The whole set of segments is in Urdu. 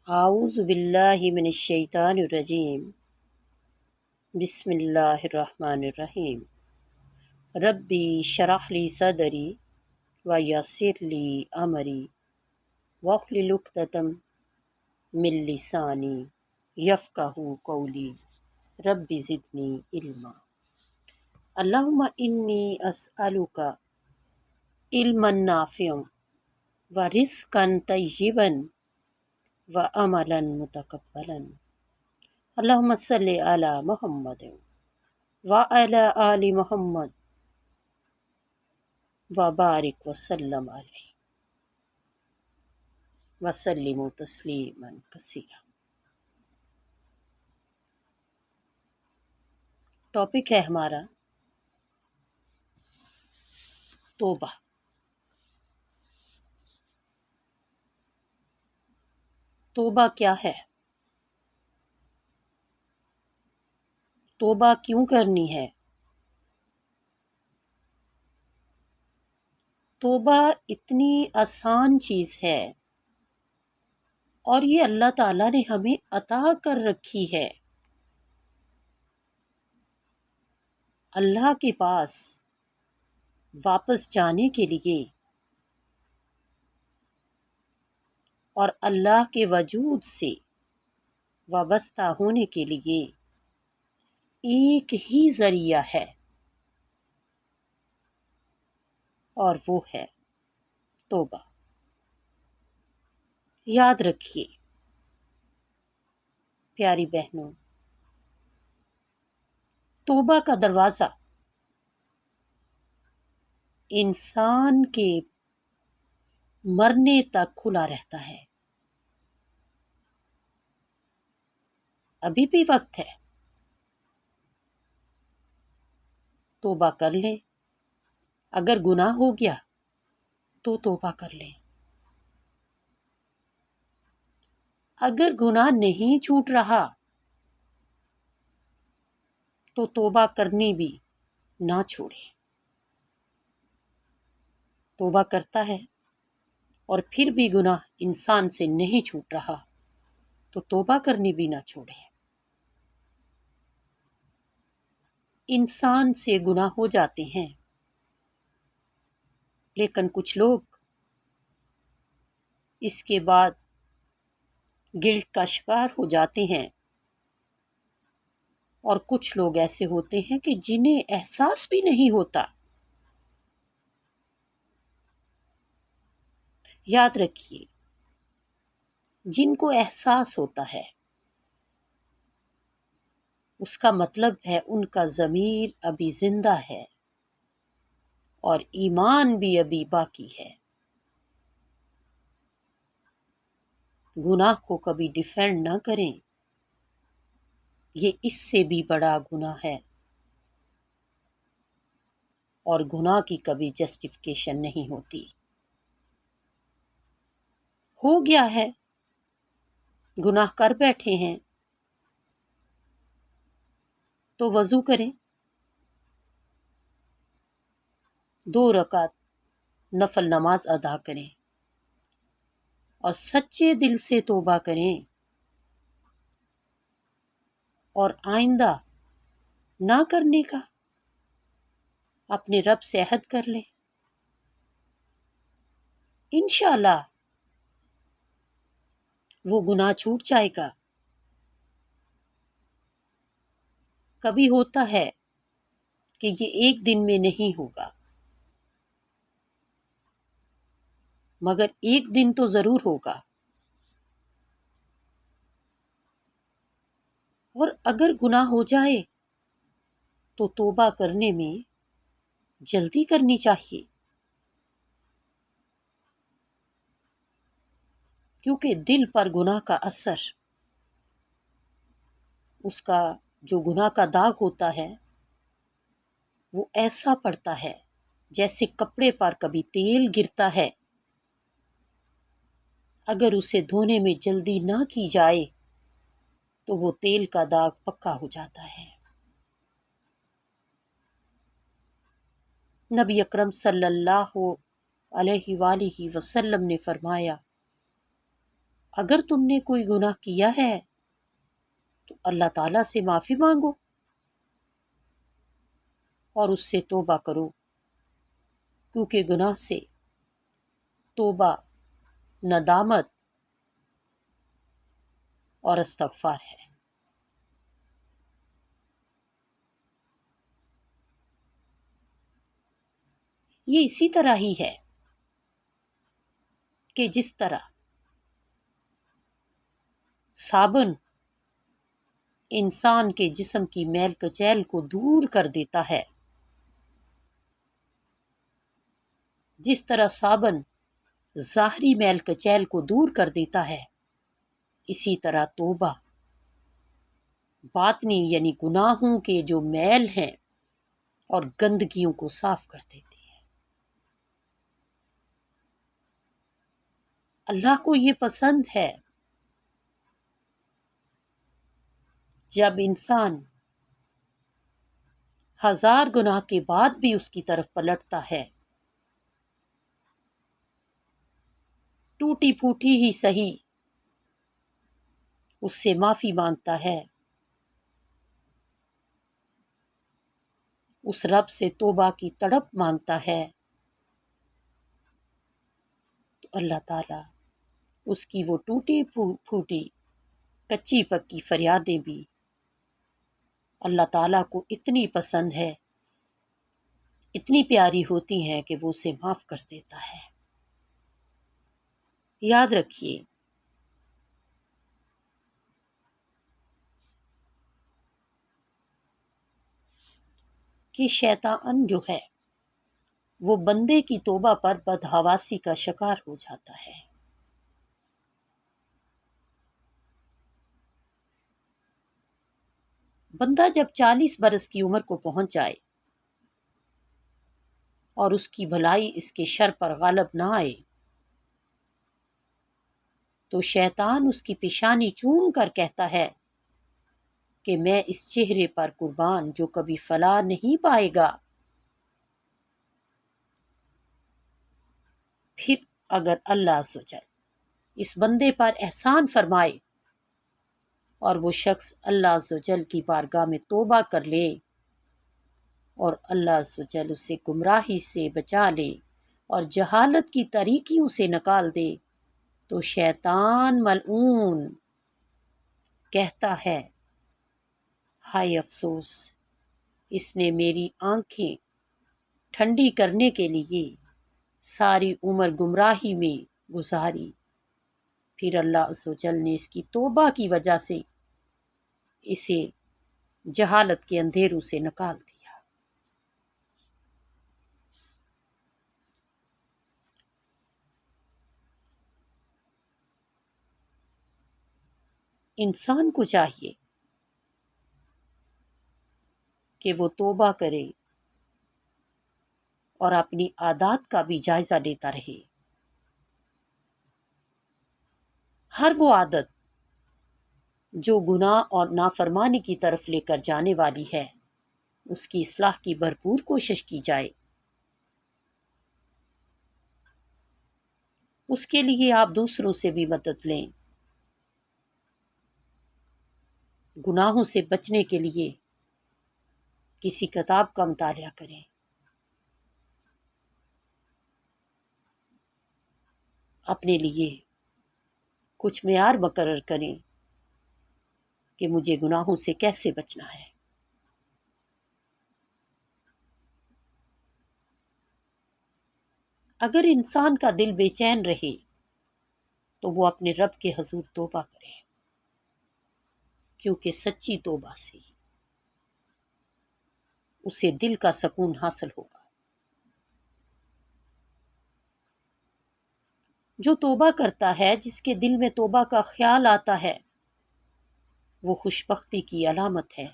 اعوذ باللہ من الشیطان الرجیم بسم اللہ الرحمن الرحیم ربی شرح لی صدری ویسر لی امری واحلل عقدۃ من لسانی یفقہوا قولی ربی زدنی علما۔ اللہم انی اسألک علما نافعا ورزقا طیبا وعملا متقبلا۔ اللہم صلی علی محمد وعلی آل محمد وبارک وسلم علیہ وسلم تسلیما کثیرا۔ ٹاپک ہے ہمارا توبہ۔ توبہ کیا ہے؟ توبہ کیوں کرنی ہے؟ توبہ اتنی آسان چیز ہے اور یہ اللہ تعالیٰ نے ہمیں عطا کر رکھی ہے۔ اللہ کے پاس واپس جانے کے لیے اور اللہ کے وجود سے وابستہ ہونے کے لیے ایک ہی ذریعہ ہے اور وہ ہے توبہ۔ یاد رکھیے پیاری بہنوں، توبہ کا دروازہ انسان کے مرنے تک کھلا رہتا ہے۔ ابھی بھی وقت ہے، توبہ کر لیں۔ اگر گناہ ہو گیا تو توبہ کر لیں۔ اگر گناہ نہیں چھوٹ رہا تو توبہ کرنی بھی نہ چھوڑے۔ توبہ کرتا ہے اور پھر بھی گناہ انسان سے نہیں چھوٹ رہا تو توبہ کرنی بھی نہ چھوڑے۔ انسان سے گناہ ہو جاتے ہیں لیکن کچھ لوگ اس کے بعد گلٹ کا شکار ہو جاتے ہیں، اور کچھ لوگ ایسے ہوتے ہیں کہ جنہیں احساس بھی نہیں ہوتا۔ یاد رکھیے، جن کو احساس ہوتا ہے اس کا مطلب ہے ان کا ضمیر ابھی زندہ ہے اور ایمان بھی ابھی باقی ہے۔ گناہ کو کبھی ڈیفینڈ نہ کریں، یہ اس سے بھی بڑا گناہ ہے، اور گناہ کی کبھی جسٹیفیکیشن نہیں ہوتی۔ ہو گیا ہے، گناہ کر بیٹھے ہیں تو وضو کریں، 2 رکعت نفل نماز ادا کریں اور سچے دل سے توبہ کریں، اور آئندہ نہ کرنے کا اپنے رب سے عہد کر لیں۔ انشاءاللہ وہ گناہ چھوٹ جائے گا۔ کبھی ہوتا ہے کہ یہ ایک دن میں نہیں ہوگا، مگر ایک دن تو ضرور ہوگا۔ اور اگر گناہ ہو جائے تو توبہ کرنے میں جلدی کرنی چاہیے، کیونکہ دل پر گناہ کا اثر، اس کا جو گناہ کا داغ ہوتا ہے وہ ایسا پڑتا ہے جیسے کپڑے پر کبھی تیل گرتا ہے۔ اگر اسے دھونے میں جلدی نہ کی جائے تو وہ تیل کا داغ پکا ہو جاتا ہے۔ نبی اکرم صلی اللہ علیہ وآلہ وسلم نے فرمایا، اگر تم نے کوئی گناہ کیا ہے تو اللہ تعالیٰ سے معافی مانگو اور اس سے توبہ کرو، کیونکہ گناہ سے توبہ ندامت اور استغفار ہے۔ یہ اسی طرح ہی ہے کہ جس طرح صابن انسان کے جسم کی میل کچیل کو دور کر دیتا ہے، جس طرح صابن ظاہری میل کچیل کو دور کر دیتا ہے، اسی طرح توبہ باطنی یعنی گناہوں کے جو میل ہیں اور گندگیوں کو صاف کر دیتی ہے۔ اللہ کو یہ پسند ہے جب انسان ہزار گناہ کے بعد بھی اس کی طرف پلٹتا ہے، ٹوٹی پھوٹی ہی صحیح اس سے معافی مانگتا ہے، اس رب سے توبہ کی تڑپ مانگتا ہے، تو اللہ تعالیٰ اس کی وہ ٹوٹی پھوٹی کچی پکی فریادیں بھی اللہ تعالیٰ کو اتنی پسند ہے، اتنی پیاری ہوتی ہیں کہ وہ اسے معاف کر دیتا ہے۔ یاد رکھیے کہ شیطان جو ہے وہ بندے کی توبہ پر بدحواسی کا شکار ہو جاتا ہے۔ بندہ جب 40 برس کی عمر کو پہنچ جائے اور اس کی بھلائی اس کے شر پر غالب نہ آئے تو شیطان اس کی پیشانی چوم کر کہتا ہے کہ میں اس چہرے پر قربان جو کبھی فلاح نہیں پائے گا۔ پھر اگر اللہ عز و جل اس بندے پر احسان فرمائے اور وہ شخص اللہ عز و جل کی بارگاہ میں توبہ کر لے اور اللہ عز و جل اسے گمراہی سے بچا لے اور جہالت کی تاریکیوں سے نکال دے، تو شیطان ملعون کہتا ہے ہائے افسوس، اس نے میری آنکھیں ٹھنڈی کرنے کے لیے ساری عمر گمراہی میں گزاری، پھر اللہ عز و جل نے اس کی توبہ کی وجہ سے اسے جہالت کے اندھیروں سے نکال دیا۔ انسان کو چاہیے کہ وہ توبہ کرے اور اپنی عادات کا بھی جائزہ لیتا رہے۔ ہر وہ عادت جو گناہ اور نافرمانی کی طرف لے کر جانے والی ہے، اس کی اصلاح کی بھرپور کوشش کی جائے۔ اس کے لیے آپ دوسروں سے بھی مدد لیں، گناہوں سے بچنے کے لیے کسی کتاب کا مطالعہ کریں، اپنے لیے کچھ معیار مقرر کریں کہ مجھے گناہوں سے کیسے بچنا ہے۔ اگر انسان کا دل بے چین رہے تو وہ اپنے رب کے حضور توبہ کرے، کیونکہ سچی توبہ سے اسے دل کا سکون حاصل ہوگا۔ جو توبہ کرتا ہے، جس کے دل میں توبہ کا خیال آتا ہے، وہ خوش بختی کی علامت ہے،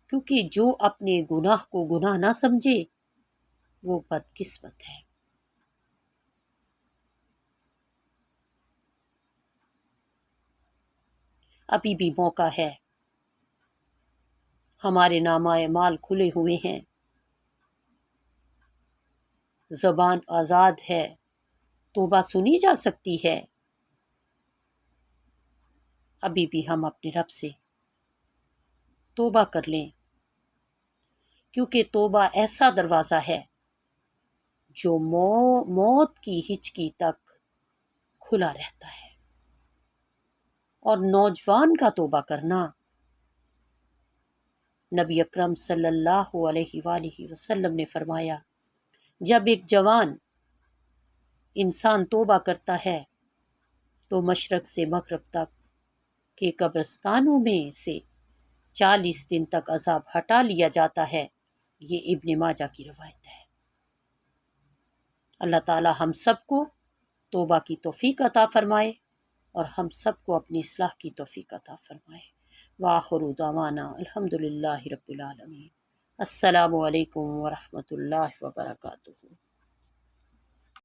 کیونکہ جو اپنے گناہ کو گناہ نہ سمجھے وہ بدقسمت ہے۔ ابھی بھی موقع ہے، ہمارے نامہ اعمال کھلے ہوئے ہیں، زبان آزاد ہے، توبہ سنی جا سکتی ہے۔ ابھی بھی ہم اپنے رب سے توبہ کر لیں، کیونکہ توبہ ایسا دروازہ ہے جو موت کی ہچکی تک کھلا رہتا ہے۔ اور نوجوان کا توبہ کرنا، نبی اکرم صلی اللہ علیہ وآلہ وسلم نے فرمایا، جب ایک جوان انسان توبہ کرتا ہے تو مشرق سے مغرب تک کے قبرستانوں میں سے 40 دن تک عذاب ہٹا لیا جاتا ہے۔ یہ ابن ماجہ کی روایت ہے۔ اللہ تعالی ہم سب کو توبہ کی توفیق عطا فرمائے اور ہم سب کو اپنی اصلاح کی توفیق عطا فرمائے۔ وآخر دعوانا الحمد للہ رب العالمین۔ السلام علیکم ورحمۃ اللہ وبرکاتہ۔